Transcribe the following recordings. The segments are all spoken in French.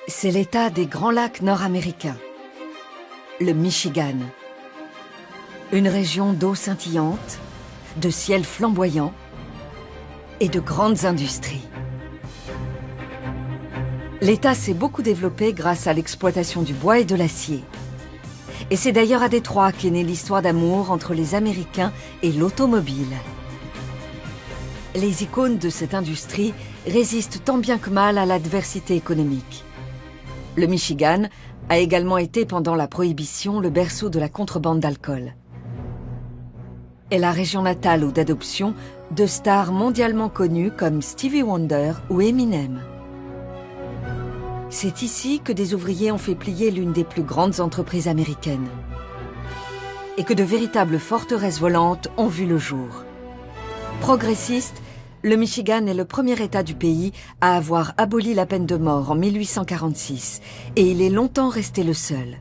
C'est l'État des Grands Lacs nord-américains, le Michigan. Une région d'eau scintillante, de ciel flamboyant et de grandes industries. L'État s'est beaucoup développé grâce à l'exploitation du bois et de l'acier. Et c'est d'ailleurs à Détroit qu'est née l'histoire d'amour entre les Américains et l'automobile. Les icônes de cette industrie résistent tant bien que mal à l'adversité économique. Le Michigan a également été pendant la Prohibition le berceau de la contrebande d'alcool. Et la région natale ou d'adoption de stars mondialement connues comme Stevie Wonder ou Eminem. C'est ici que des ouvriers ont fait plier l'une des plus grandes entreprises américaines. Et que de véritables forteresses volantes ont vu le jour. Progressiste, le Michigan est le premier État du pays à avoir aboli la peine de mort en 1846, et il est longtemps resté le seul.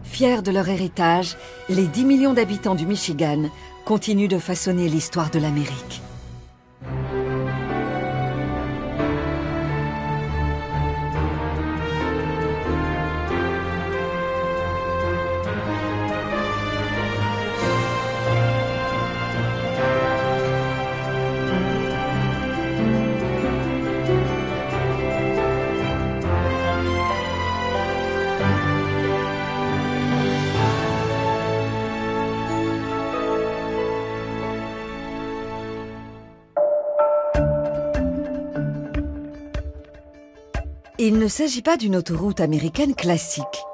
Fiers de leur héritage, les 10 millions d'habitants du Michigan continuent de façonner l'histoire de l'Amérique. Il ne s'agit pas d'une autoroute américaine classique.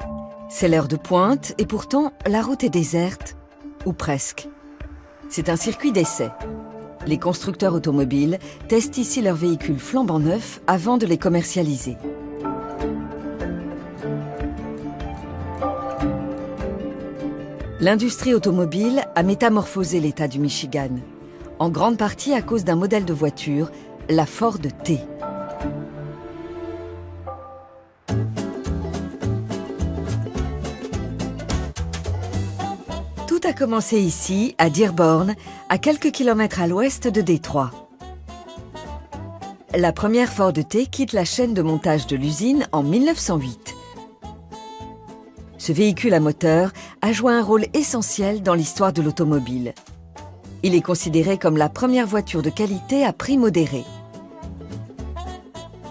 C'est l'heure de pointe et pourtant la route est déserte, ou presque. C'est un circuit d'essai. Les constructeurs automobiles testent ici leurs véhicules flambant neufs avant de les commercialiser. L'industrie automobile a métamorphosé l'État du Michigan, en grande partie à cause d'un modèle de voiture, la Ford T. Tout a commencé ici, à Dearborn, à quelques kilomètres à l'ouest de Détroit. La première Ford T quitte la chaîne de montage de l'usine en 1908. Ce véhicule à moteur a joué un rôle essentiel dans l'histoire de l'automobile. Il est considéré comme la première voiture de qualité à prix modéré.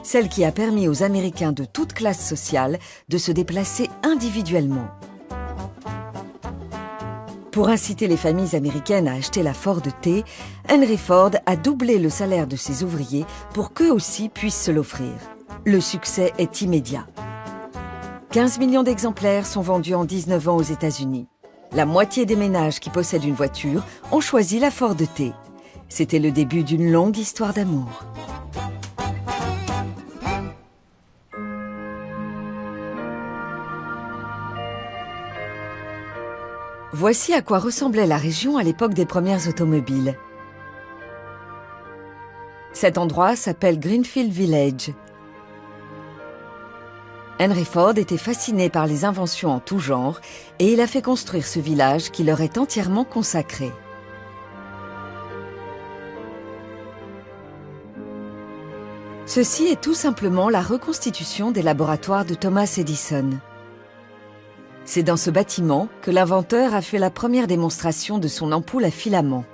Celle qui a permis aux Américains de toute classe sociale de se déplacer individuellement. Pour inciter les familles américaines à acheter la Ford T, Henry Ford a doublé le salaire de ses ouvriers pour qu'eux aussi puissent se l'offrir. Le succès est immédiat. 15 millions d'exemplaires sont vendus en 19 ans aux États-Unis. La moitié des ménages qui possèdent une voiture ont choisi la Ford T. C'était le début d'une longue histoire d'amour. Voici à quoi ressemblait la région à l'époque des premières automobiles. Cet endroit s'appelle Greenfield Village. Henry Ford était fasciné par les inventions en tout genre et il a fait construire ce village qui leur est entièrement consacré. Ceci est tout simplement la reconstitution des laboratoires de Thomas Edison. C'est dans ce bâtiment que l'inventeur a fait la première démonstration de son ampoule à filament.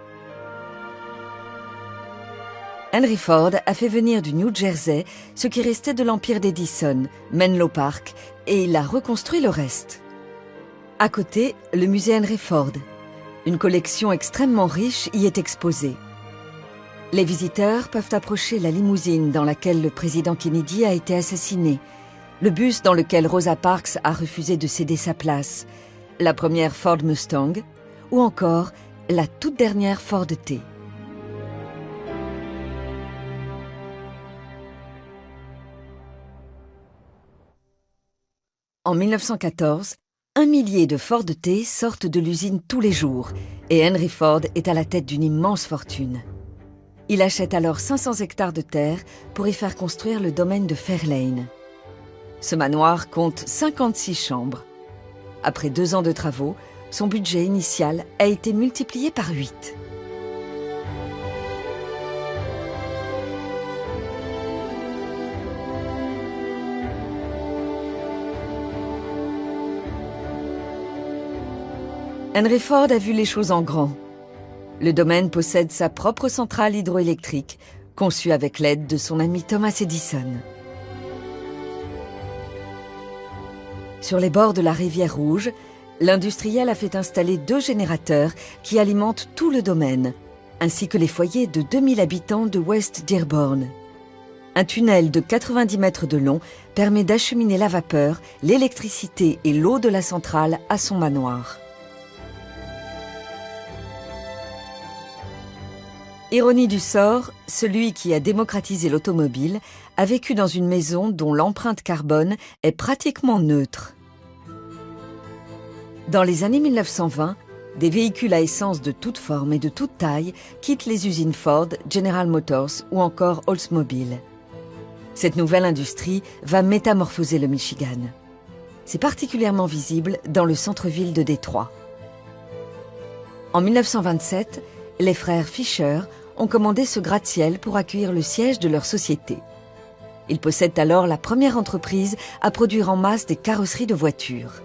Henry Ford a fait venir du New Jersey ce qui restait de l'empire d'Edison, Menlo Park, et il a reconstruit le reste. À côté, le musée Henry Ford. Une collection extrêmement riche y est exposée. Les visiteurs peuvent approcher la limousine dans laquelle le président Kennedy a été assassiné, le bus dans lequel Rosa Parks a refusé de céder sa place, la première Ford Mustang, ou encore la toute dernière Ford T. En 1914, 1 millier de Ford T sortent de l'usine tous les jours et Henry Ford est à la tête d'une immense fortune. Il achète alors 500 hectares de terre pour y faire construire le domaine de Fairlane. Ce manoir compte 56 chambres. Après 2 ans de travaux, son budget initial a été multiplié par 8. Henry Ford a vu les choses en grand. Le domaine possède sa propre centrale hydroélectrique, conçue avec l'aide de son ami Thomas Edison. Sur les bords de la rivière Rouge, l'industriel a fait installer 2 générateurs qui alimentent tout le domaine, ainsi que les foyers de 2000 habitants de West Dearborn. Un tunnel de 90 mètres de long permet d'acheminer la vapeur, l'électricité et l'eau de la centrale à son manoir. Ironie du sort, celui qui a démocratisé l'automobile a vécu dans une maison dont l'empreinte carbone est pratiquement neutre. Dans les années 1920, des véhicules à essence de toute forme et de toute taille quittent les usines Ford, General Motors ou encore Oldsmobile. Cette nouvelle industrie va métamorphoser le Michigan. C'est particulièrement visible dans le centre-ville de Détroit. En 1927, les frères Fisher ont commandé ce gratte-ciel pour accueillir le siège de leur société. Ils possèdent alors la première entreprise à produire en masse des carrosseries de voitures.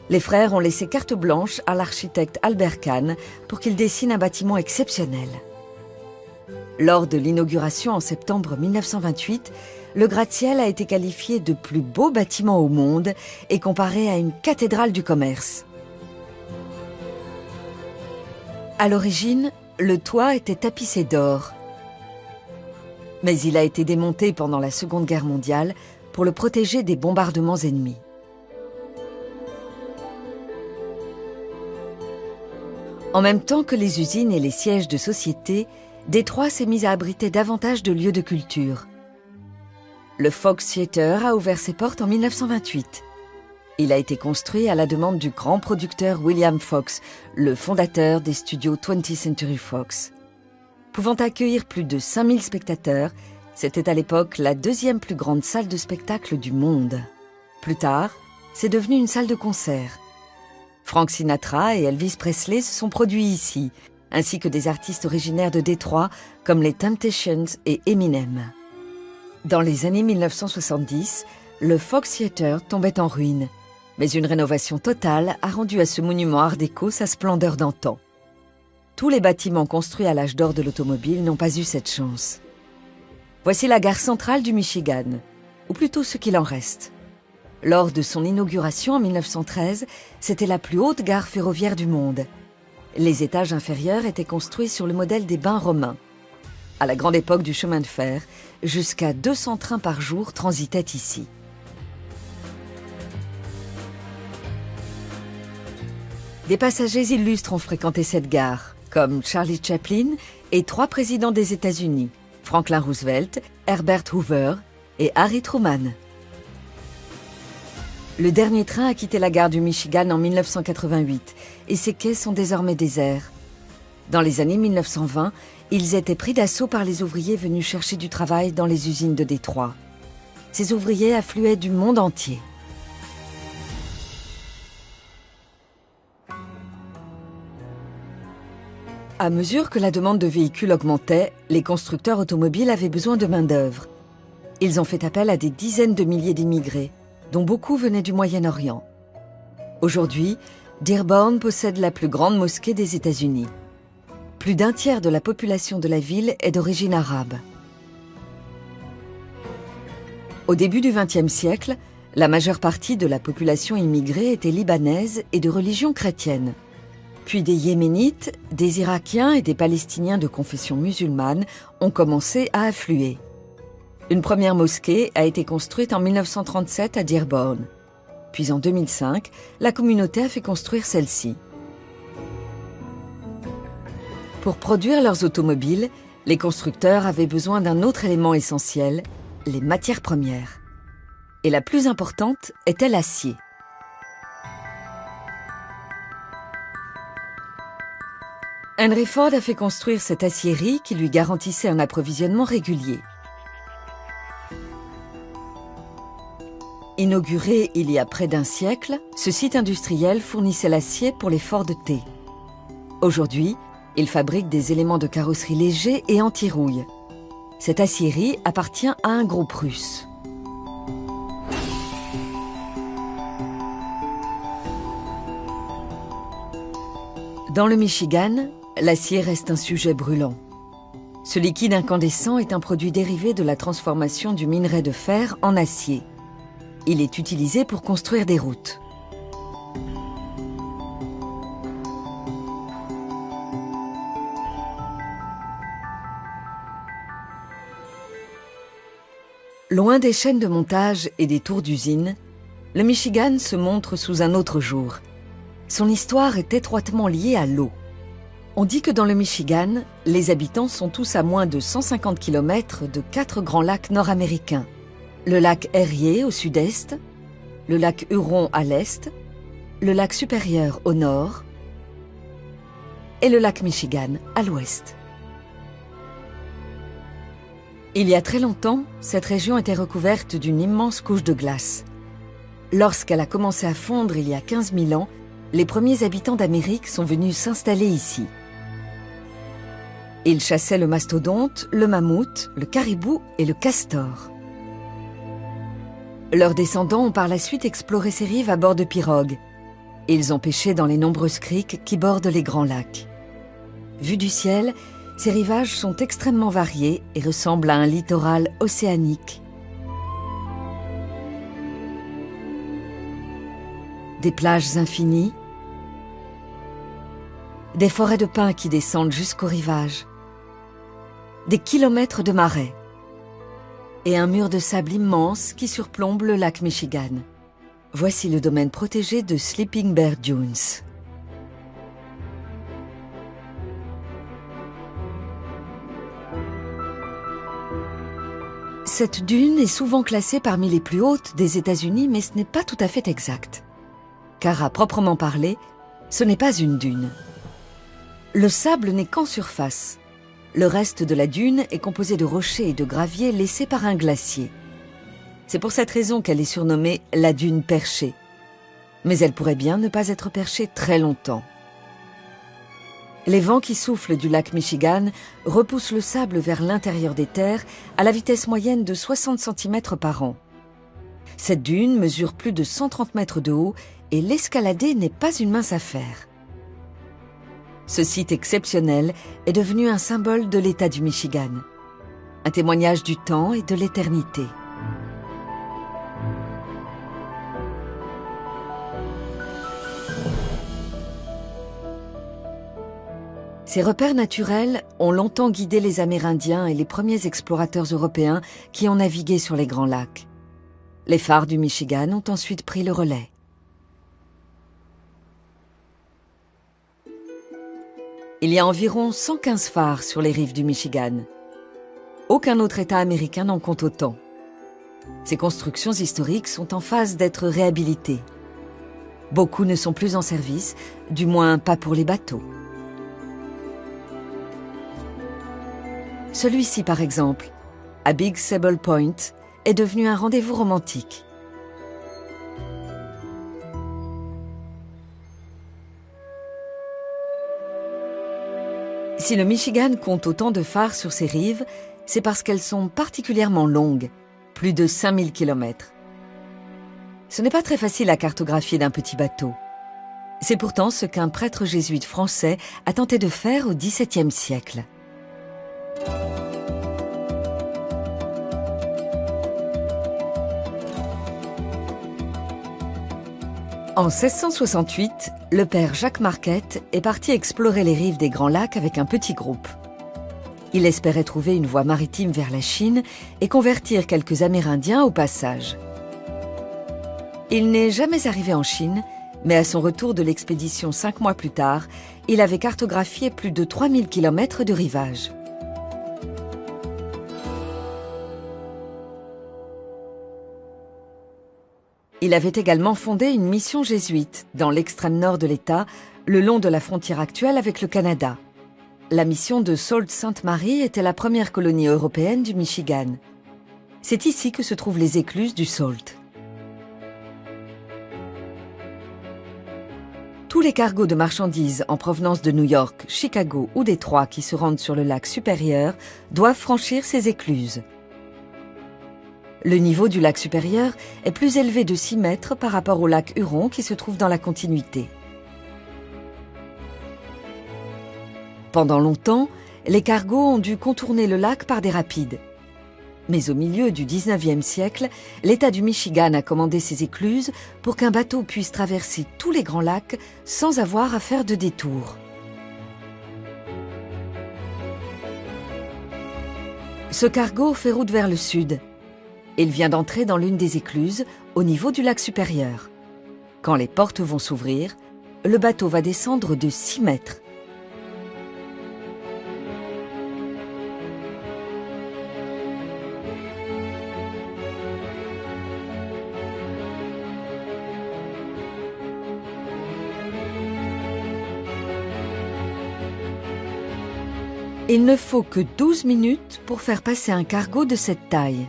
Les frères ont laissé carte blanche à l'architecte Albert Kahn pour qu'il dessine un bâtiment exceptionnel. Lors de l'inauguration en septembre 1928, le gratte-ciel a été qualifié de plus beau bâtiment au monde et comparé à une cathédrale du commerce. À l'origine, le toit était tapissé d'or. Mais il a été démonté pendant la Seconde Guerre mondiale pour le protéger des bombardements ennemis. En même temps que les usines et les sièges de sociétés, Détroit s'est mis à abriter davantage de lieux de culture. Le Fox Theatre a ouvert ses portes en 1928. Il a été construit à la demande du grand producteur William Fox, le fondateur des studios 20th Century Fox. Pouvant accueillir plus de 5000 spectateurs, c'était à l'époque la 2e plus grande salle de spectacle du monde. Plus tard, c'est devenu une salle de concert. Frank Sinatra et Elvis Presley se sont produits ici, ainsi que des artistes originaires de Détroit comme les Temptations et Eminem. Dans les années 1970, le Fox Theatre tombait en ruine, mais une rénovation totale a rendu à ce monument art déco sa splendeur d'antan. Tous les bâtiments construits à l'âge d'or de l'automobile n'ont pas eu cette chance. Voici la gare centrale du Michigan, ou plutôt ce qu'il en reste. Lors de son inauguration en 1913, c'était la plus haute gare ferroviaire du monde. Les étages inférieurs étaient construits sur le modèle des bains romains. À la grande époque du chemin de fer, jusqu'à 200 trains par jour transitaient ici. Des passagers illustres ont fréquenté cette gare, comme Charlie Chaplin et 3 présidents des États-Unis, Franklin Roosevelt, Herbert Hoover et Harry Truman. Le dernier train a quitté la gare du Michigan en 1988 et ses quais sont désormais déserts. Dans les années 1920, ils étaient pris d'assaut par les ouvriers venus chercher du travail dans les usines de Détroit. Ces ouvriers affluaient du monde entier. À mesure que la demande de véhicules augmentait, les constructeurs automobiles avaient besoin de main-d'œuvre. Ils ont fait appel à des dizaines de milliers d'immigrés, dont beaucoup venaient du Moyen-Orient. Aujourd'hui, Dearborn possède la plus grande mosquée des États-Unis. Plus d'un tiers de la population de la ville est d'origine arabe. Au début du XXe siècle, la majeure partie de la population immigrée était libanaise et de religion chrétienne. Puis des Yéménites, des Irakiens et des Palestiniens de confession musulmane ont commencé à affluer. Une première mosquée a été construite en 1937 à Dearborn. Puis en 2005, la communauté a fait construire celle-ci. Pour produire leurs automobiles, les constructeurs avaient besoin d'un autre élément essentiel, les matières premières. Et la plus importante était l'acier. Henry Ford a fait construire cette aciérie qui lui garantissait un approvisionnement régulier. Inauguré il y a près d'un siècle, ce site industriel fournissait l'acier pour les Ford T. Aujourd'hui, il fabrique des éléments de carrosserie légers et anti-rouille. Cette aciérie appartient à un groupe russe. Dans le Michigan, l'acier reste un sujet brûlant. Ce liquide incandescent est un produit dérivé de la transformation du minerai de fer en acier. Il est utilisé pour construire des routes. Loin des chaînes de montage et des tours d'usine, le Michigan se montre sous un autre jour. Son histoire est étroitement liée à l'eau. On dit que dans le Michigan, les habitants sont tous à moins de 150 km de 4 grands lacs nord-américains. Le lac Erie au sud-est, le lac Huron à l'est, le lac Supérieur au nord et le lac Michigan à l'ouest. Il y a très longtemps, cette région était recouverte d'une immense couche de glace. Lorsqu'elle a commencé à fondre il y a 15 000 ans, les premiers habitants d'Amérique sont venus s'installer ici. Ils chassaient le mastodonte, le mammouth, le caribou et le castor. Leurs descendants ont par la suite exploré ces rives à bord de pirogues. Ils ont pêché dans les nombreuses criques qui bordent les grands lacs. Vus du ciel, ces rivages sont extrêmement variés et ressemblent à un littoral océanique. Des plages infinies, des forêts de pins qui descendent jusqu'au rivage, des kilomètres de marais et un mur de sable immense qui surplombe le lac Michigan. Voici le domaine protégé de Sleeping Bear Dunes. Cette dune est souvent classée parmi les plus hautes des États-Unis, mais ce n'est pas tout à fait exact. Car à proprement parler, ce n'est pas une dune. Le sable n'est qu'en surface. Le reste de la dune est composé de rochers et de graviers laissés par un glacier. C'est pour cette raison qu'elle est surnommée la dune perchée. Mais elle pourrait bien ne pas être perchée très longtemps. Les vents qui soufflent du lac Michigan repoussent le sable vers l'intérieur des terres à la vitesse moyenne de 60 cm par an. Cette dune mesure plus de 130 mètres de haut et l'escalader n'est pas une mince affaire. Ce site exceptionnel est devenu un symbole de l'État du Michigan, un témoignage du temps et de l'éternité. Ces repères naturels ont longtemps guidé les Amérindiens et les premiers explorateurs européens qui ont navigué sur les grands lacs. Les phares du Michigan ont ensuite pris le relais. Il y a environ 115 phares sur les rives du Michigan. Aucun autre État américain n'en compte autant. Ces constructions historiques sont en phase d'être réhabilitées. Beaucoup ne sont plus en service, du moins pas pour les bateaux. Celui-ci, par exemple, à Big Sable Point, est devenu un rendez-vous romantique. Si le Michigan compte autant de phares sur ses rives, c'est parce qu'elles sont particulièrement longues, plus de 5000 km. Ce n'est pas très facile à cartographier d'un petit bateau. C'est pourtant ce qu'un prêtre jésuite français a tenté de faire au XVIIe siècle. En 1668, le père Jacques Marquette est parti explorer les rives des Grands Lacs avec un petit groupe. Il espérait trouver une voie maritime vers la Chine et convertir quelques Amérindiens au passage. Il n'est jamais arrivé en Chine, mais à son retour de l'expédition 5 mois plus tard, il avait cartographié plus de 3000 km de rivage. Il avait également fondé une mission jésuite dans l'extrême nord de l'État, le long de la frontière actuelle avec le Canada. La mission de Sault-Sainte-Marie était la première colonie européenne du Michigan. C'est ici que se trouvent les écluses du Sault. Tous les cargos de marchandises en provenance de New York, Chicago ou Détroit qui se rendent sur le lac Supérieur doivent franchir ces écluses. Le niveau du lac Supérieur est plus élevé de 6 mètres par rapport au lac Huron qui se trouve dans la continuité. Pendant longtemps, les cargos ont dû contourner le lac par des rapides. Mais au milieu du 19e siècle, l'État du Michigan a commandé ces écluses pour qu'un bateau puisse traverser tous les grands lacs sans avoir à faire de détour. Ce cargo fait route vers le sud. Il vient d'entrer dans l'une des écluses, au niveau du lac supérieur. Quand les portes vont s'ouvrir, le bateau va descendre de 6 mètres. Il ne faut que 12 minutes pour faire passer un cargo de cette taille.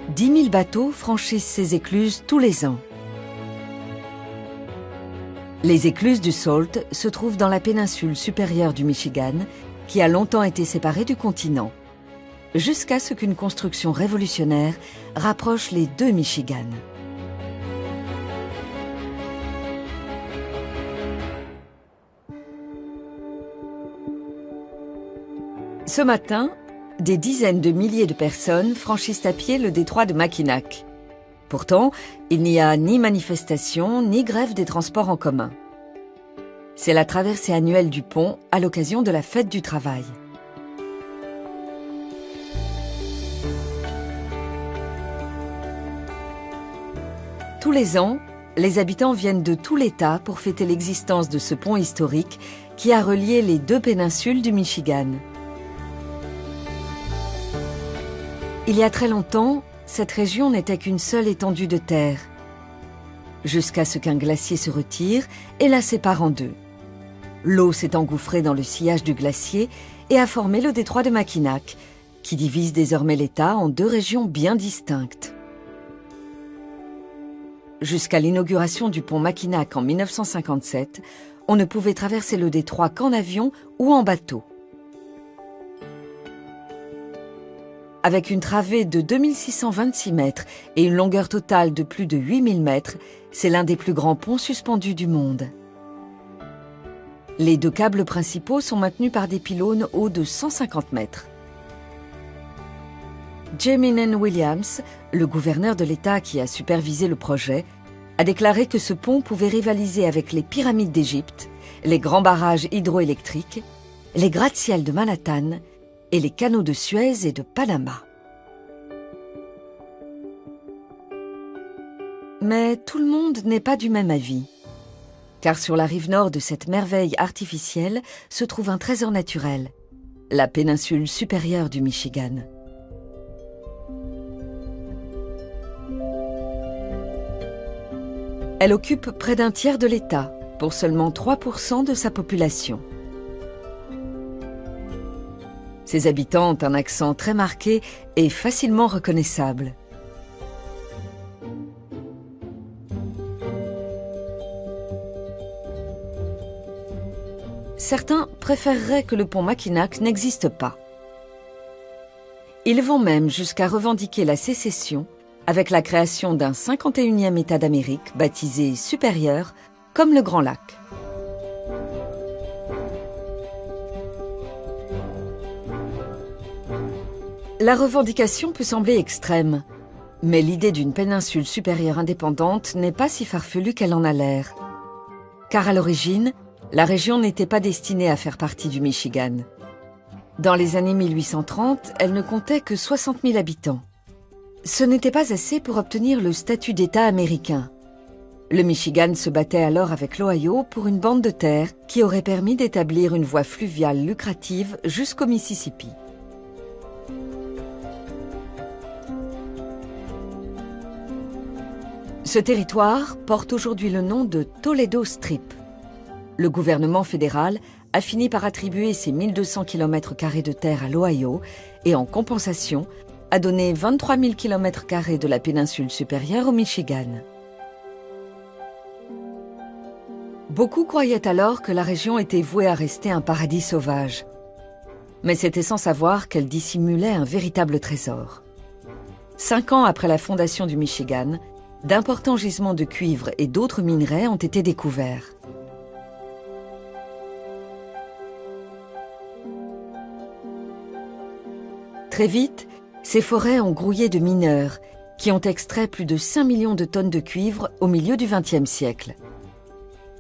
« 10 000 bateaux franchissent ces écluses tous les ans. Les écluses du Sault se trouvent dans la péninsule supérieure du Michigan, qui a longtemps été séparée du continent, jusqu'à ce qu'une construction révolutionnaire rapproche les deux Michigan. Ce matin, des dizaines de milliers de personnes franchissent à pied le détroit de Mackinac. Pourtant, il n'y a ni manifestation ni grève des transports en commun. C'est la traversée annuelle du pont à l'occasion de la fête du travail. Tous les ans, les habitants viennent de tout l'État pour fêter l'existence de ce pont historique qui a relié les deux péninsules du Michigan. Il y a très longtemps, cette région n'était qu'une seule étendue de terre, jusqu'à ce qu'un glacier se retire et la sépare en deux. L'eau s'est engouffrée dans le sillage du glacier et a formé le détroit de Mackinac, qui divise désormais l'État en deux régions bien distinctes. Jusqu'à l'inauguration du pont Mackinac en 1957, on ne pouvait traverser le détroit qu'en avion ou en bateau. Avec une travée de 2626 mètres et une longueur totale de plus de 8000 mètres, c'est l'un des plus grands ponts suspendus du monde. Les deux câbles principaux sont maintenus par des pylônes hauts de 150 mètres. Jaminen Williams, le gouverneur de l'État qui a supervisé le projet, a déclaré que ce pont pouvait rivaliser avec les pyramides d'Égypte, les grands barrages hydroélectriques, les gratte-ciels de Manhattan et les canaux de Suez et de Panama. Mais tout le monde n'est pas du même avis. Car sur la rive nord de cette merveille artificielle se trouve un trésor naturel, la péninsule supérieure du Michigan. Elle occupe près d'un tiers de l'État, pour seulement 3% de sa population. Ses habitants ont un accent très marqué et facilement reconnaissable. Certains préféreraient que le pont Mackinac n'existe pas. Ils vont même jusqu'à revendiquer la sécession avec la création d'un 51e État d'Amérique baptisé supérieur comme le Grand Lac. La revendication peut sembler extrême, mais l'idée d'une péninsule supérieure indépendante n'est pas si farfelue qu'elle en a l'air. Car à l'origine, la région n'était pas destinée à faire partie du Michigan. Dans les années 1830, elle ne comptait que 60 000 habitants. Ce n'était pas assez pour obtenir le statut d'État américain. Le Michigan se battait alors avec l'Ohio pour une bande de terre qui aurait permis d'établir une voie fluviale lucrative jusqu'au Mississippi. Ce territoire porte aujourd'hui le nom de Toledo Strip. Le gouvernement fédéral a fini par attribuer ces 1200 km² de terre à l'Ohio et en compensation a donné 23 000 km² de la péninsule supérieure au Michigan. Beaucoup croyaient alors que la région était vouée à rester un paradis sauvage. Mais c'était sans savoir qu'elle dissimulait un véritable trésor. 5 ans après la fondation du Michigan, d'importants gisements de cuivre et d'autres minerais ont été découverts. Très vite, ces forêts ont grouillé de mineurs qui ont extrait plus de 5 millions de tonnes de cuivre au milieu du XXe siècle.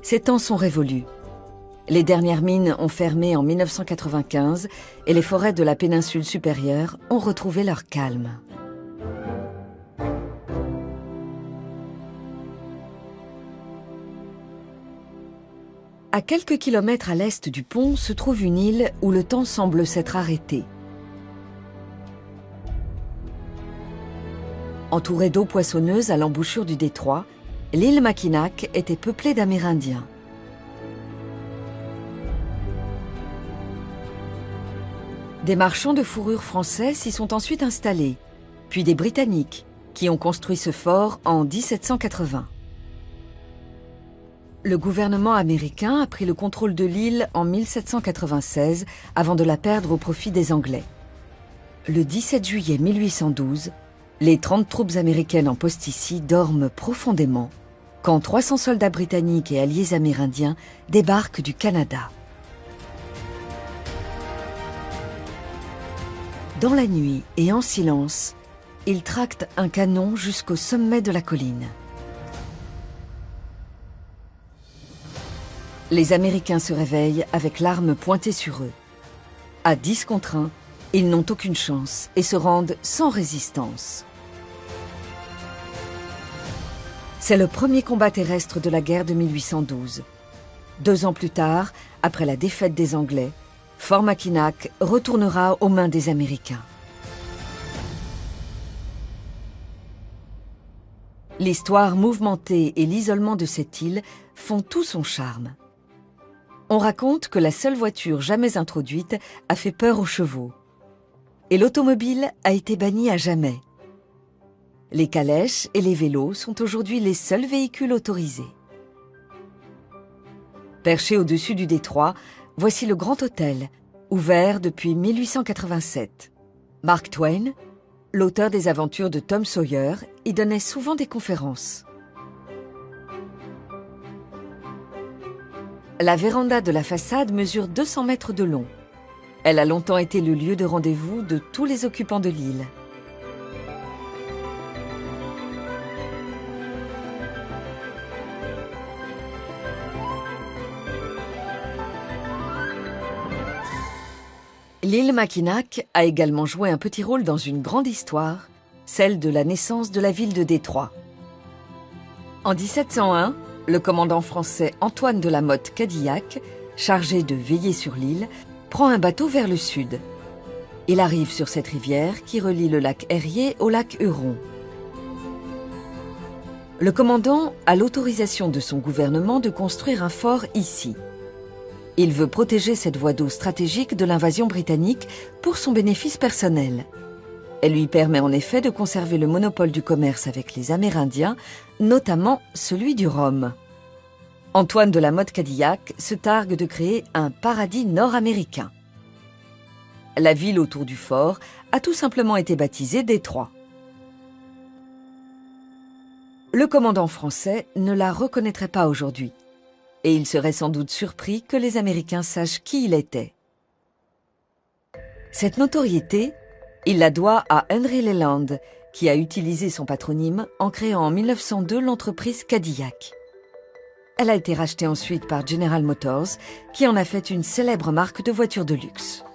Ces temps sont révolus. Les dernières mines ont fermé en 1995 et les forêts de la péninsule supérieure ont retrouvé leur calme. À quelques kilomètres à l'est du pont se trouve une île où le temps semble s'être arrêté. Entourée d'eau poissonneuse à l'embouchure du détroit, l'île Mackinac était peuplée d'Amérindiens. Des marchands de fourrure français s'y sont ensuite installés, puis des Britanniques, qui ont construit ce fort en 1780. Le gouvernement américain a pris le contrôle de l'île en 1796 avant de la perdre au profit des Anglais. Le 17 juillet 1812, les 30 troupes américaines en poste ici dorment profondément quand 300 soldats britanniques et alliés amérindiens débarquent du Canada. Dans la nuit et en silence, ils tractent un canon jusqu'au sommet de la colline. Les Américains se réveillent avec l'arme pointée sur eux. À 10 contre 1, ils n'ont aucune chance et se rendent sans résistance. C'est le premier combat terrestre de la guerre de 1812. 2 ans plus tard, après la défaite des Anglais, Fort Mackinac retournera aux mains des Américains. L'histoire mouvementée et l'isolement de cette île font tout son charme. On raconte que la seule voiture jamais introduite a fait peur aux chevaux. Et l'automobile a été bannie à jamais. Les calèches et les vélos sont aujourd'hui les seuls véhicules autorisés. Perché au-dessus du détroit, voici le Grand Hôtel, ouvert depuis 1887. Mark Twain, l'auteur des aventures de Tom Sawyer, y donnait souvent des conférences. La véranda de la façade mesure 200 mètres de long. Elle a longtemps été le lieu de rendez-vous de tous les occupants de l'île. L'île Mackinac a également joué un petit rôle dans une grande histoire, celle de la naissance de la ville de Détroit. En 1701, le commandant français Antoine de la Motte Cadillac, chargé de veiller sur l'île, prend un bateau vers le sud. Il arrive sur cette rivière qui relie le lac Erie au lac Huron. Le commandant a l'autorisation de son gouvernement de construire un fort ici. Il veut protéger cette voie d'eau stratégique de l'invasion britannique pour son bénéfice personnel. Elle lui permet en effet de conserver le monopole du commerce avec les Amérindiens, notamment celui du rhum. Antoine de la Motte Cadillac se targue de créer un paradis nord-américain. La ville autour du fort a tout simplement été baptisée Détroit. Le commandant français ne la reconnaîtrait pas aujourd'hui. Et il serait sans doute surpris que les Américains sachent qui il était. Cette notoriété, il la doit à Henry Leland, qui a utilisé son patronyme en créant en 1902 l'entreprise Cadillac. Elle a été rachetée ensuite par General Motors, qui en a fait une célèbre marque de voitures de luxe.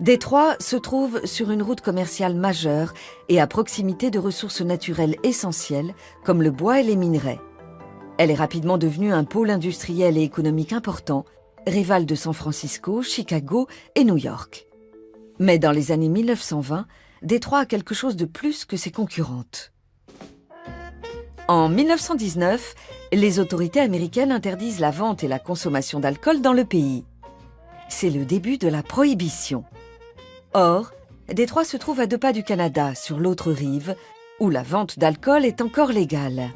Détroit se trouve sur une route commerciale majeure et à proximité de ressources naturelles essentielles comme le bois et les minerais. Elle est rapidement devenue un pôle industriel et économique important, rival de San Francisco, Chicago et New York. Mais dans les années 1920, Détroit a quelque chose de plus que ses concurrentes. En 1919, les autorités américaines interdisent la vente et la consommation d'alcool dans le pays. C'est le début de la prohibition. Or, Détroit se trouve à 2 pas du Canada, sur l'autre rive, où la vente d'alcool est encore légale.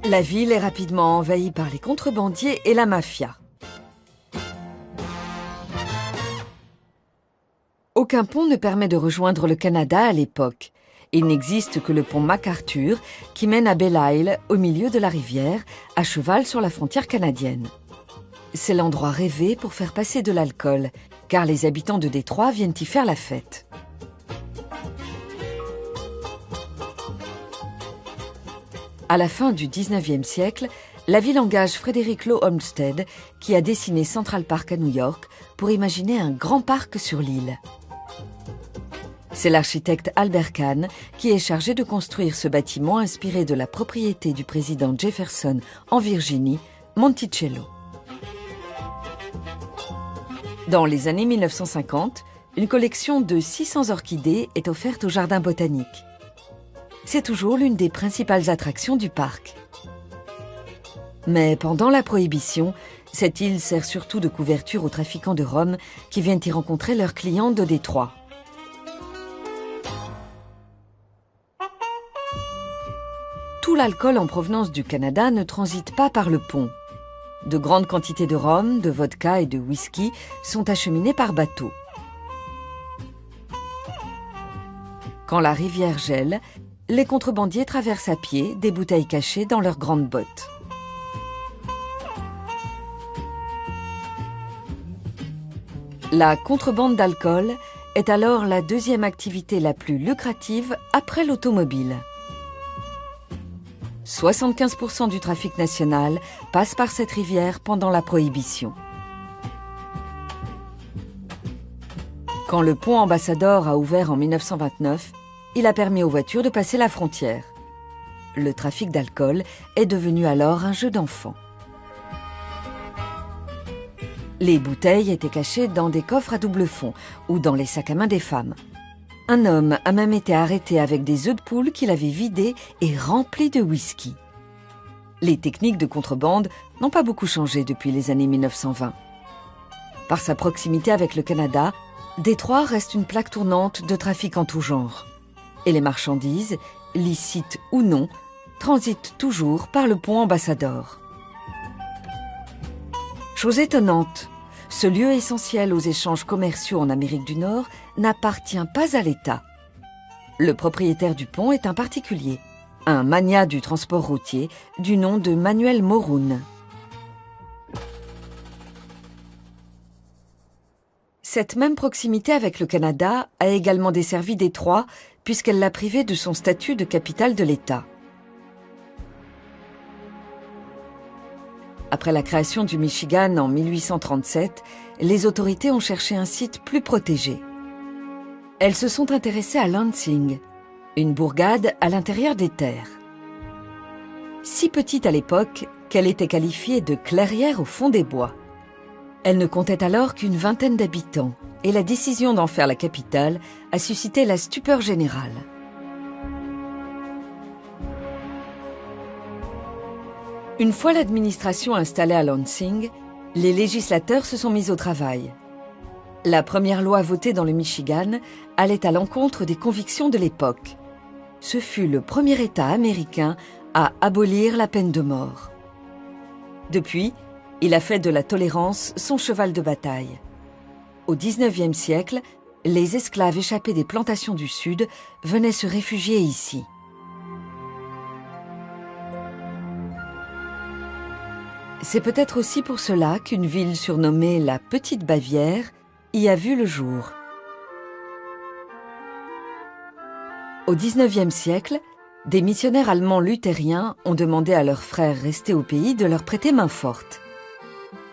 La ville est rapidement envahie par les contrebandiers et la mafia. Aucun pont ne permet de rejoindre le Canada à l'époque. Il n'existe que le pont MacArthur qui mène à Belle Isle, au milieu de la rivière, à cheval sur la frontière canadienne. C'est l'endroit rêvé pour faire passer de l'alcool, car les habitants de Détroit viennent y faire la fête. À la fin du 19e siècle, la ville engage Frederick Law Olmsted, qui a dessiné Central Park à New York, pour imaginer un grand parc sur l'île. C'est l'architecte Albert Kahn qui est chargé de construire ce bâtiment inspiré de la propriété du président Jefferson en Virginie, Monticello. Dans les années 1950, une collection de 600 orchidées est offerte au jardin botanique. C'est toujours l'une des principales attractions du parc. Mais pendant la Prohibition, cette île sert surtout de couverture aux trafiquants de Rome qui viennent y rencontrer leurs clients de Détroit. Tout l'alcool en provenance du Canada ne transite pas par le pont. De grandes quantités de rhum, de vodka et de whisky sont acheminés par bateau. Quand la rivière gèle, les contrebandiers traversent à pied des bouteilles cachées dans leurs grandes bottes. La contrebande d'alcool est alors la deuxième activité la plus lucrative après l'automobile. 75% du trafic national passe par cette rivière pendant la Prohibition. Quand le pont Ambassador a ouvert en 1929, il a permis aux voitures de passer la frontière. Le trafic d'alcool est devenu alors un jeu d'enfant. Les bouteilles étaient cachées dans des coffres à double fond ou dans les sacs à main des femmes. Un homme a même été arrêté avec des œufs de poule qu'il avait vidés et remplis de whisky. Les techniques de contrebande n'ont pas beaucoup changé depuis les années 1920. Par sa proximité avec le Canada, Détroit reste une plaque tournante de trafic en tout genre. Et les marchandises, licites ou non, transitent toujours par le pont Ambassador. Chose étonnante, ce lieu essentiel aux échanges commerciaux en Amérique du Nord n'appartient pas à l'État. Le propriétaire du pont est un particulier, un magnat du transport routier du nom de Manuel Moroun. Cette même proximité avec le Canada a également desservi Détroit puisqu'elle l'a privé de son statut de capitale de l'État. Après la création du Michigan en 1837, les autorités ont cherché un site plus protégé. Elles se sont intéressées à Lansing, une bourgade à l'intérieur des terres. Si petite à l'époque qu'elle était qualifiée de clairière au fond des bois. Elle ne comptait alors qu'une vingtaine d'habitants et la décision d'en faire la capitale a suscité la stupeur générale. Une fois l'administration installée à Lansing, les législateurs se sont mis au travail. La première loi votée dans le Michigan allait à l'encontre des convictions de l'époque. Ce fut le premier État américain à abolir la peine de mort. Depuis, il a fait de la tolérance son cheval de bataille. Au XIXe siècle, les esclaves échappés des plantations du Sud venaient se réfugier ici. C'est peut-être aussi pour cela qu'une ville surnommée la Petite Bavière y a vu le jour. Au XIXe siècle, des missionnaires allemands luthériens ont demandé à leurs frères restés au pays de leur prêter main forte.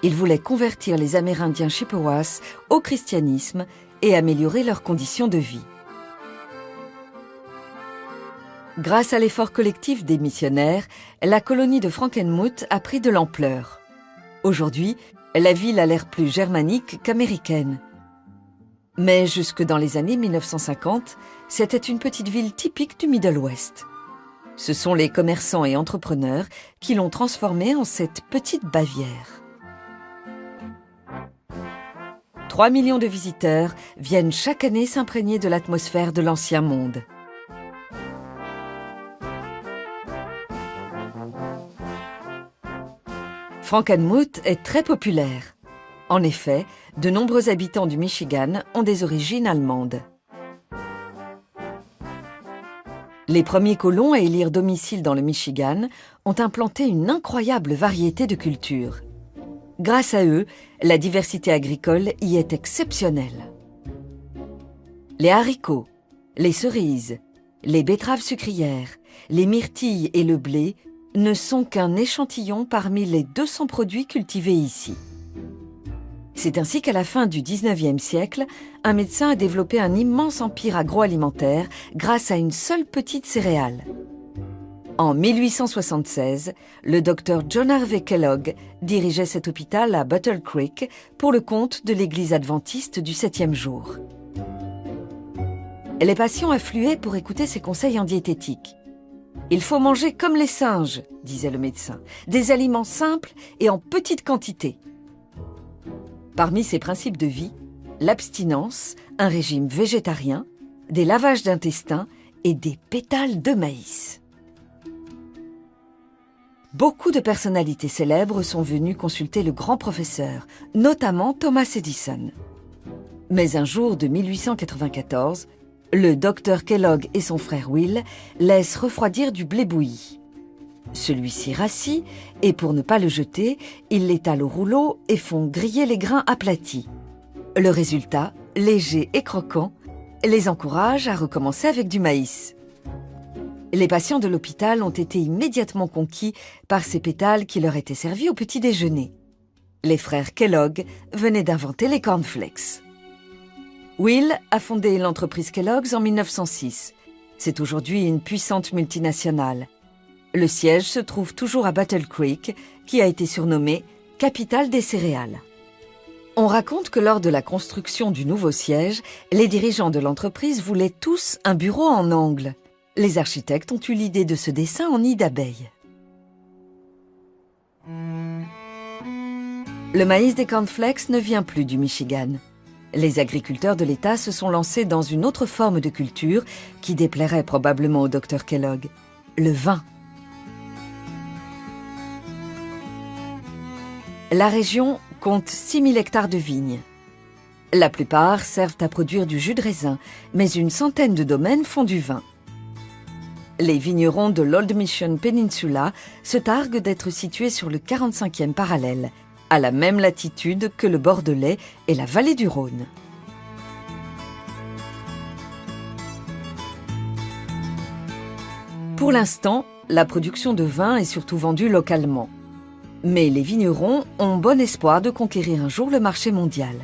Ils voulaient convertir les Amérindiens Chippewas au christianisme et améliorer leurs conditions de vie. Grâce à l'effort collectif des missionnaires, la colonie de Frankenmuth a pris de l'ampleur. Aujourd'hui, la ville a l'air plus germanique qu'américaine. Mais jusque dans les années 1950, c'était une petite ville typique du Middle West. Ce sont les commerçants et entrepreneurs qui l'ont transformée en cette petite Bavière. 3 millions de visiteurs viennent chaque année s'imprégner de l'atmosphère de l'Ancien Monde. Frankenmuth est très populaire. En effet, de nombreux habitants du Michigan ont des origines allemandes. Les premiers colons à élire domicile dans le Michigan ont implanté une incroyable variété de cultures. Grâce à eux, la diversité agricole y est exceptionnelle. Les haricots, les cerises, les betteraves sucrières, les myrtilles et le blé ne sont qu'un échantillon parmi les 200 produits cultivés ici. C'est ainsi qu'à la fin du 19e siècle, un médecin a développé un immense empire agroalimentaire grâce à une seule petite céréale. En 1876, le docteur John Harvey Kellogg dirigeait cet hôpital à Battle Creek pour le compte de l'église adventiste du 7e jour. Les patients affluaient pour écouter ses conseils en diététique. « Il faut manger comme les singes », disait le médecin, « des aliments simples et en petite quantité. » Parmi ses principes de vie, l'abstinence, un régime végétarien, des lavages d'intestin et des pétales de maïs. Beaucoup de personnalités célèbres sont venues consulter le grand professeur, notamment Thomas Edison. Mais un jour de 1894, le docteur Kellogg et son frère Will laissent refroidir du blé bouilli. Celui-ci rassit et pour ne pas le jeter, ils l'étalent au rouleau et font griller les grains aplatis. Le résultat, léger et croquant, les encourage à recommencer avec du maïs. Les patients de l'hôpital ont été immédiatement conquis par ces pétales qui leur étaient servis au petit déjeuner. Les frères Kellogg venaient d'inventer les cornflakes. Will a fondé l'entreprise Kellogg's en 1906. C'est aujourd'hui une puissante multinationale. Le siège se trouve toujours à Battle Creek, qui a été surnommé « capitale des céréales ». On raconte que lors de la construction du nouveau siège, les dirigeants de l'entreprise voulaient tous un bureau en angle. Les architectes ont eu l'idée de ce dessin en nid d'abeille. Le maïs des cornflakes ne vient plus du Michigan. Les agriculteurs de l'État se sont lancés dans une autre forme de culture qui déplairait probablement au docteur Kellogg, le vin. La région compte 6000 hectares de vignes. La plupart servent à produire du jus de raisin, mais une centaine de domaines font du vin. Les vignerons de l'Old Mission Peninsula se targuent d'être situés sur le 45e parallèle, à la même latitude que le Bordelais et la vallée du Rhône. Pour l'instant, la production de vin est surtout vendue localement. Mais les vignerons ont bon espoir de conquérir un jour le marché mondial.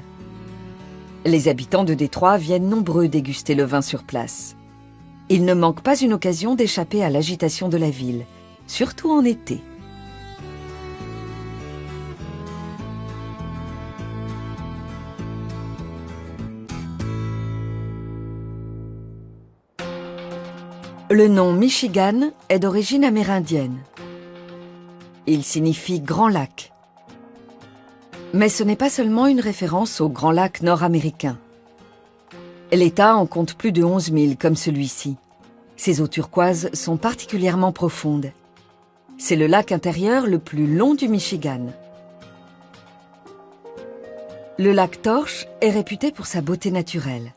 Les habitants de Détroit viennent nombreux déguster le vin sur place. Il ne manque pas une occasion d'échapper à l'agitation de la ville, surtout en été. Le nom Michigan est d'origine amérindienne. Il signifie Grand Lac. Mais ce n'est pas seulement une référence au Grand Lac nord-américain. L'État en compte plus de 11 000 comme celui-ci. Ses eaux turquoises sont particulièrement profondes. C'est le lac intérieur le plus long du Michigan. Le lac Torch est réputé pour sa beauté naturelle.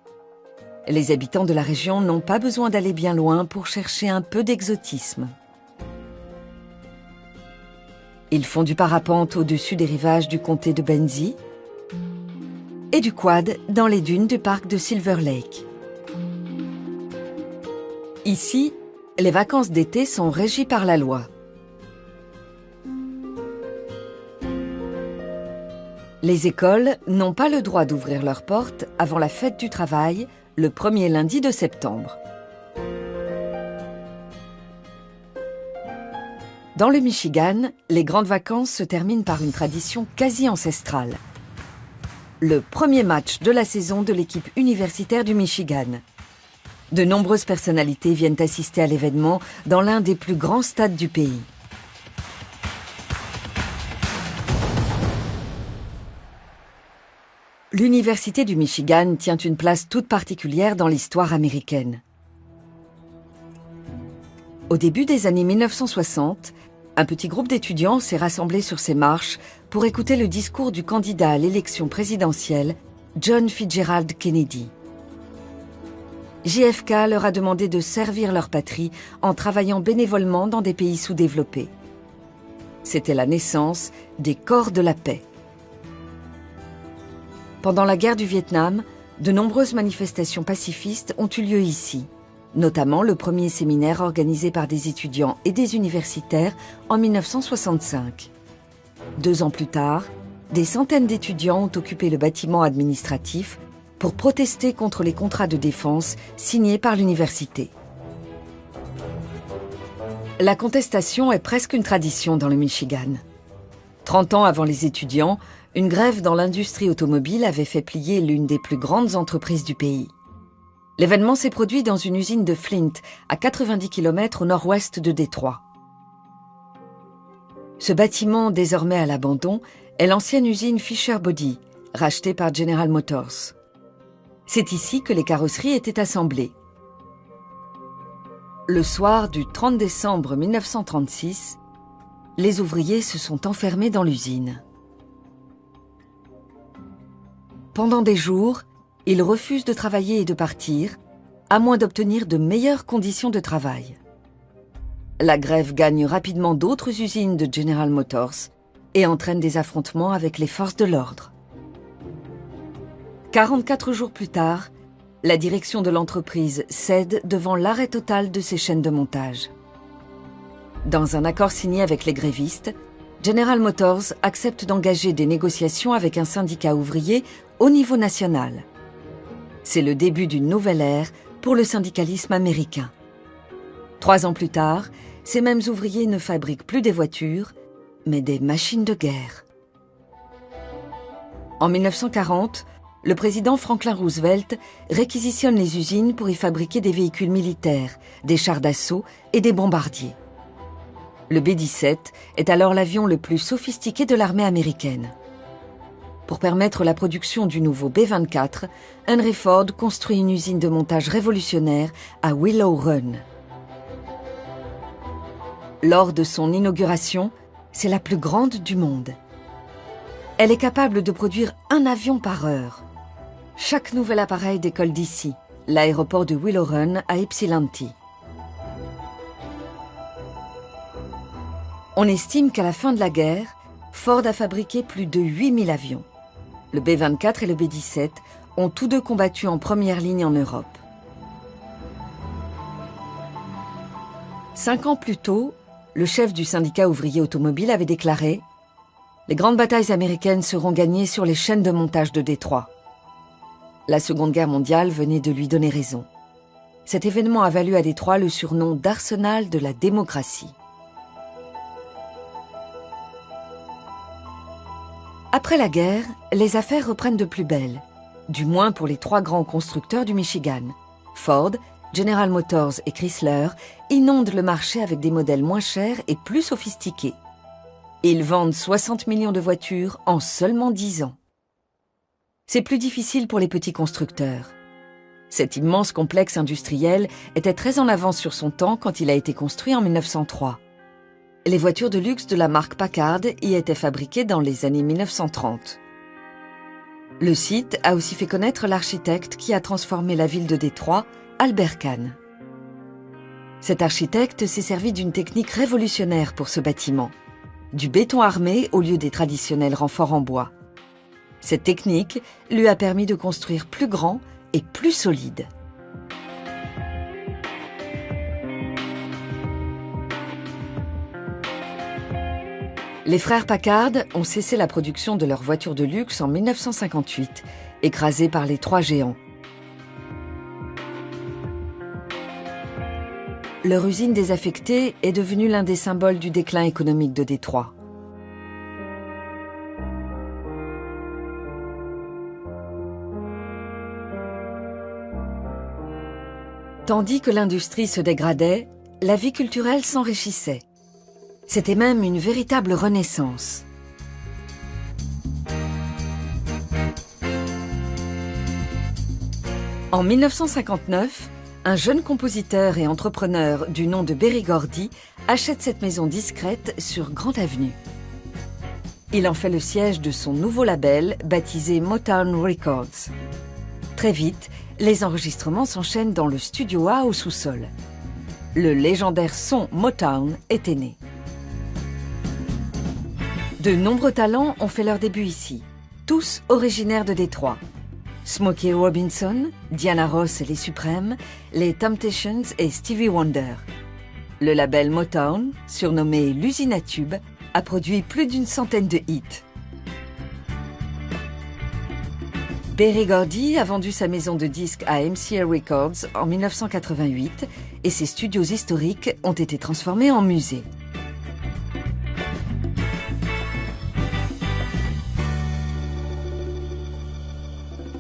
Les habitants de la région n'ont pas besoin d'aller bien loin pour chercher un peu d'exotisme. Ils font du parapente au-dessus des rivages du comté de Benzie et du quad dans les dunes du parc de Silver Lake. Ici, les vacances d'été sont régies par la loi. Les écoles n'ont pas le droit d'ouvrir leurs portes avant la fête du travail, le premier lundi de septembre. Dans le Michigan, les grandes vacances se terminent par une tradition quasi ancestrale. Le premier match de la saison de l'équipe universitaire du Michigan. De nombreuses personnalités viennent assister à l'événement dans l'un des plus grands stades du pays. L'Université du Michigan tient une place toute particulière dans l'histoire américaine. Au début des années 1960, Un petit groupe d'étudiants s'est rassemblé sur ces marches pour écouter le discours du candidat à l'élection présidentielle, John Fitzgerald Kennedy. JFK leur a demandé de servir leur patrie en travaillant bénévolement dans des pays sous-développés. C'était la naissance des Corps de la paix. Pendant la guerre du Vietnam, de nombreuses manifestations pacifistes ont eu lieu ici, notamment le premier séminaire organisé par des étudiants et des universitaires en 1965. 2 ans plus tard, des centaines d'étudiants ont occupé le bâtiment administratif pour protester contre les contrats de défense signés par l'université. La contestation est presque une tradition dans le Michigan. 30 ans avant les étudiants, une grève dans l'industrie automobile avait fait plier l'une des plus grandes entreprises du pays. L'événement s'est produit dans une usine de Flint, à 90 km au nord-ouest de Détroit. Ce bâtiment, désormais à l'abandon, est l'ancienne usine Fisher Body, rachetée par General Motors. C'est ici que les carrosseries étaient assemblées. Le soir du 30 décembre 1936, les ouvriers se sont enfermés dans l'usine. Pendant des jours, ils refusent de travailler et de partir, à moins d'obtenir de meilleures conditions de travail. La grève gagne rapidement d'autres usines de General Motors et entraîne des affrontements avec les forces de l'ordre. 44 jours plus tard, la direction de l'entreprise cède devant l'arrêt total de ses chaînes de montage. Dans un accord signé avec les grévistes, General Motors accepte d'engager des négociations avec un syndicat ouvrier au niveau national. C'est le début d'une nouvelle ère pour le syndicalisme américain. 3 ans plus tard, ces mêmes ouvriers ne fabriquent plus des voitures, mais des machines de guerre. En 1940, le président Franklin Roosevelt réquisitionne les usines pour y fabriquer des véhicules militaires, des chars d'assaut et des bombardiers. Le B-17 est alors l'avion le plus sophistiqué de l'armée américaine. Pour permettre la production du nouveau B-24, Henry Ford construit une usine de montage révolutionnaire à Willow Run. Lors de son inauguration, c'est la plus grande du monde. Elle est capable de produire un avion par heure. Chaque nouvel appareil décolle d'ici, l'aéroport de Willow Run à Ypsilanti. On estime qu'à la fin de la guerre, Ford a fabriqué plus de 8000 avions. Le B-24 et le B-17 ont tous deux combattu en première ligne en Europe. 5 ans plus tôt, le chef du syndicat ouvrier automobile avait déclaré « Les grandes batailles américaines seront gagnées sur les chaînes de montage de Détroit ». La Seconde Guerre mondiale venait de lui donner raison. Cet événement a valu à Détroit le surnom d'arsenal de la démocratie. Après la guerre, les affaires reprennent de plus belle, du moins pour les 3 grands constructeurs du Michigan. Ford, General Motors et Chrysler inondent le marché avec des modèles moins chers et plus sophistiqués. Ils vendent 60 millions de voitures en seulement 10 ans. C'est plus difficile pour les petits constructeurs. Cet immense complexe industriel était très en avance sur son temps quand il a été construit en 1903. Les voitures de luxe de la marque Packard y étaient fabriquées dans les années 1930. Le site a aussi fait connaître l'architecte qui a transformé la ville de Détroit, Albert Kahn. Cet architecte s'est servi d'une technique révolutionnaire pour ce bâtiment, du béton armé au lieu des traditionnels renforts en bois. Cette technique lui a permis de construire plus grand et plus solide. Les frères Packard ont cessé la production de leurs voitures de luxe en 1958, écrasées par les 3 géants. Leur usine désaffectée est devenue l'un des symboles du déclin économique de Détroit. Tandis que l'industrie se dégradait, la vie culturelle s'enrichissait. C'était même une véritable renaissance. En 1959, Un jeune compositeur et entrepreneur du nom de Berry Gordy achète cette maison discrète sur Grant Avenue. Il en fait le siège de son nouveau label, baptisé Motown Records. Très vite, les enregistrements s'enchaînent dans le studio A au sous-sol. Le légendaire son Motown était né. De nombreux talents ont fait leur début ici, tous originaires de Détroit. Smokey Robinson, Diana Ross et les Suprêmes, les Temptations et Stevie Wonder. Le label Motown, surnommé l'usine à tubes, a produit plus d'une centaine de hits. Berry Gordy a vendu sa maison de disques à MCA Records en 1988 et ses studios historiques ont été transformés en musées.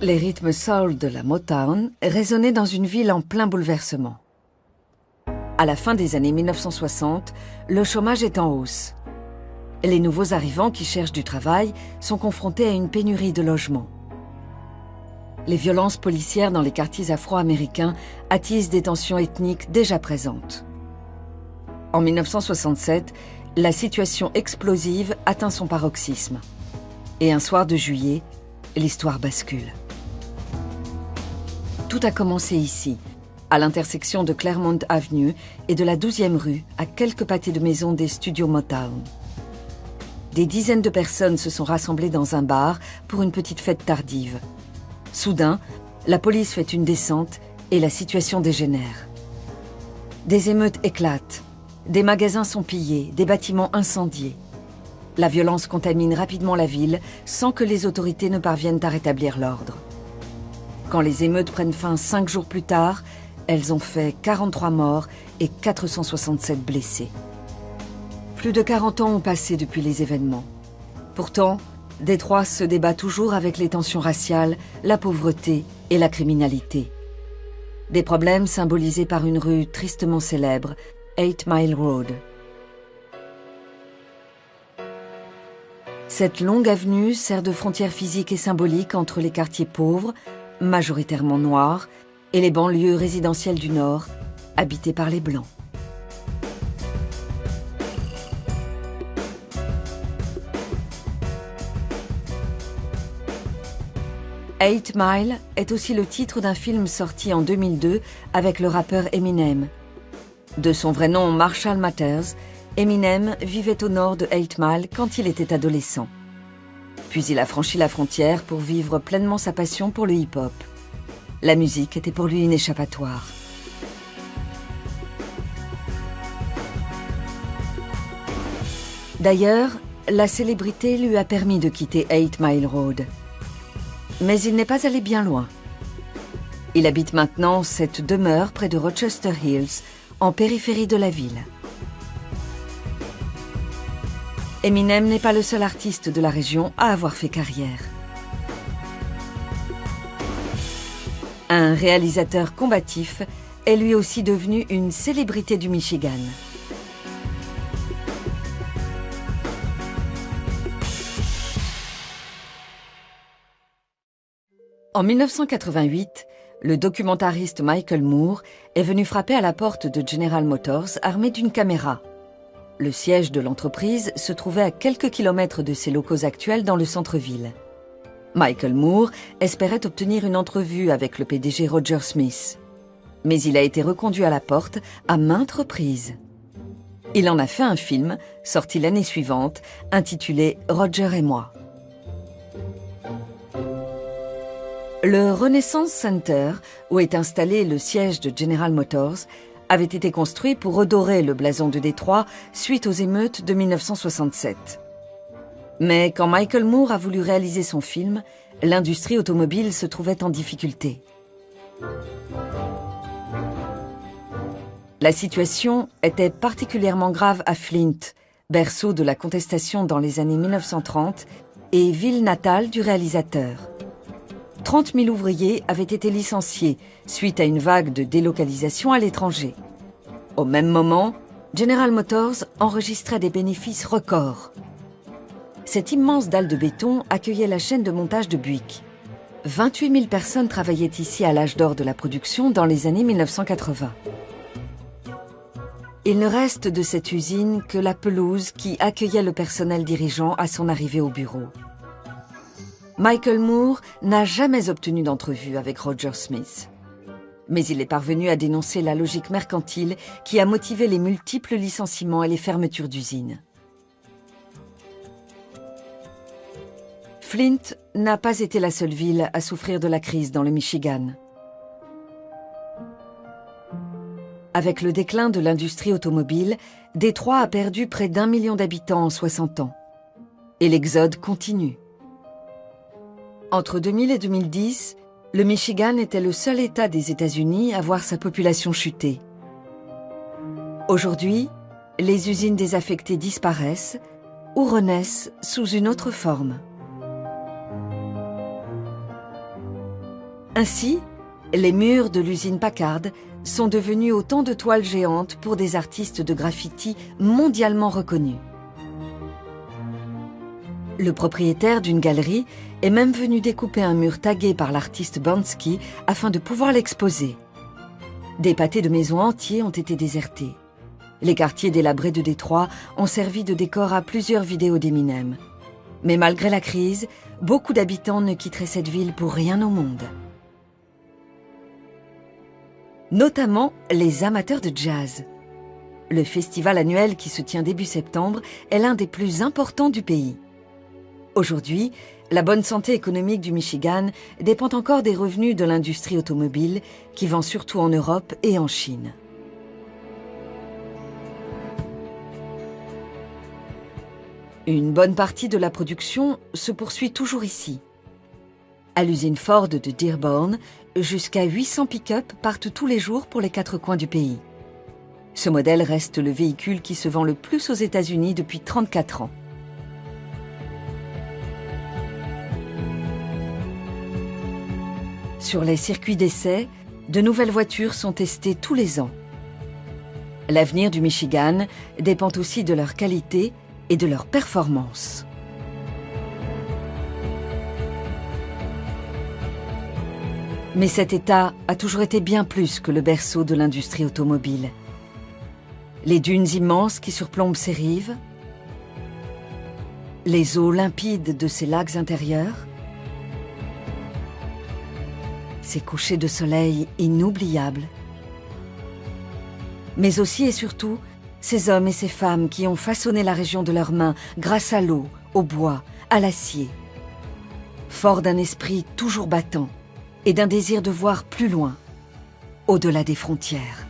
Les rythmes soul de la Motown résonnaient dans une ville en plein bouleversement. À la fin des années 1960, le chômage est en hausse. Les nouveaux arrivants qui cherchent du travail sont confrontés à une pénurie de logements. Les violences policières dans les quartiers afro-américains attisent des tensions ethniques déjà présentes. En 1967, la situation explosive atteint son paroxysme. Et un soir de juillet, l'histoire bascule. Tout a commencé ici, à l'intersection de Claremont Avenue et de la 12e rue, à quelques pâtés de maisons des studios Motown. Des dizaines de personnes se sont rassemblées dans un bar pour une petite fête tardive. Soudain, la police fait une descente et la situation dégénère. Des émeutes éclatent, des magasins sont pillés, des bâtiments incendiés. La violence contamine rapidement la ville sans que les autorités ne parviennent à rétablir l'ordre. Quand les émeutes prennent fin 5 jours plus tard, elles ont fait 43 morts et 467 blessés. Plus de 40 ans ont passé depuis les événements. Pourtant, Détroit se débat toujours avec les tensions raciales, la pauvreté et la criminalité. Des problèmes symbolisés par une rue tristement célèbre, 8 Mile Road. Cette longue avenue sert de frontière physique et symbolique entre les quartiers pauvres, majoritairement noirs, et les banlieues résidentielles du Nord, habitées par les Blancs. Eight Mile est aussi le titre d'un film sorti en 2002 avec le rappeur Eminem. De son vrai nom Marshall Mathers, Eminem vivait au nord de 8 Mile quand il était adolescent. Puis il a franchi la frontière pour vivre pleinement sa passion pour le hip-hop. La musique était pour lui une échappatoire. D'ailleurs, la célébrité lui a permis de quitter 8 Mile Road. Mais il n'est pas allé bien loin. Il habite maintenant cette demeure près de Rochester Hills, en périphérie de la ville. Eminem n'est pas le seul artiste de la région à avoir fait carrière. Un réalisateur combatif est lui aussi devenu une célébrité du Michigan. En 1988, le documentariste Michael Moore est venu frapper à la porte de General Motors armé d'une caméra. Le siège de l'entreprise se trouvait à quelques kilomètres de ses locaux actuels dans le centre-ville. Michael Moore espérait obtenir une entrevue avec le PDG Roger Smith. Mais il a été reconduit à la porte à maintes reprises. Il en a fait un film, sorti l'année suivante, intitulé « Roger et moi ». Le Renaissance Center, où est installé le siège de General Motors, avait été construit pour redorer le blason de Détroit suite aux émeutes de 1967. Mais quand Michael Moore a voulu réaliser son film, l'industrie automobile se trouvait en difficulté. La situation était particulièrement grave à Flint, berceau de la contestation dans les années 1930 et ville natale du réalisateur. 30 000 ouvriers avaient été licenciés suite à une vague de délocalisation à l'étranger. Au même moment, General Motors enregistrait des bénéfices records. Cette immense dalle de béton accueillait la chaîne de montage de Buick. 28 000 personnes travaillaient ici à l'âge d'or de la production dans les années 1980. Il ne reste de cette usine que la pelouse qui accueillait le personnel dirigeant à son arrivée au bureau. Michael Moore n'a jamais obtenu d'entrevue avec Roger Smith. Mais il est parvenu à dénoncer la logique mercantile qui a motivé les multiples licenciements et les fermetures d'usines. Flint n'a pas été la seule ville à souffrir de la crise dans le Michigan. Avec le déclin de l'industrie automobile, Détroit a perdu près d'1 million d'habitants en 60 ans. Et l'exode continue. Entre 2000 et 2010, le Michigan était le seul État des États-Unis à voir sa population chuter. Aujourd'hui, les usines désaffectées disparaissent ou renaissent sous une autre forme. Ainsi, les murs de l'usine Packard sont devenus autant de toiles géantes pour des artistes de graffiti mondialement reconnus. Le propriétaire d'une galerie est même venu découper un mur tagué par l'artiste Bansky afin de pouvoir l'exposer. Des pâtés de maisons entiers ont été désertés. Les quartiers délabrés de Détroit ont servi de décor à plusieurs vidéos d'Eminem. Mais malgré la crise, beaucoup d'habitants ne quitteraient cette ville pour rien au monde. Notamment les amateurs de jazz. Le festival annuel qui se tient début septembre est l'un des plus importants du pays. Aujourd'hui, la bonne santé économique du Michigan dépend encore des revenus de l'industrie automobile qui vend surtout en Europe et en Chine. Une bonne partie de la production se poursuit toujours ici. À l'usine Ford de Dearborn, jusqu'à 800 pick-up partent tous les jours pour les 4 coins du pays. Ce modèle reste le véhicule qui se vend le plus aux États-Unis depuis 34 ans. Sur les circuits d'essai, de nouvelles voitures sont testées tous les ans. L'avenir du Michigan dépend aussi de leur qualité et de leur performance. Mais cet État a toujours été bien plus que le berceau de l'industrie automobile. Les dunes immenses qui surplombent ses rives, les eaux limpides de ses lacs intérieurs, ses couchers de soleil inoubliables, mais aussi et surtout ces hommes et ces femmes qui ont façonné la région de leurs mains grâce à l'eau, au bois, à l'acier. Forts d'un esprit toujours battant et d'un désir de voir plus loin, au-delà des frontières.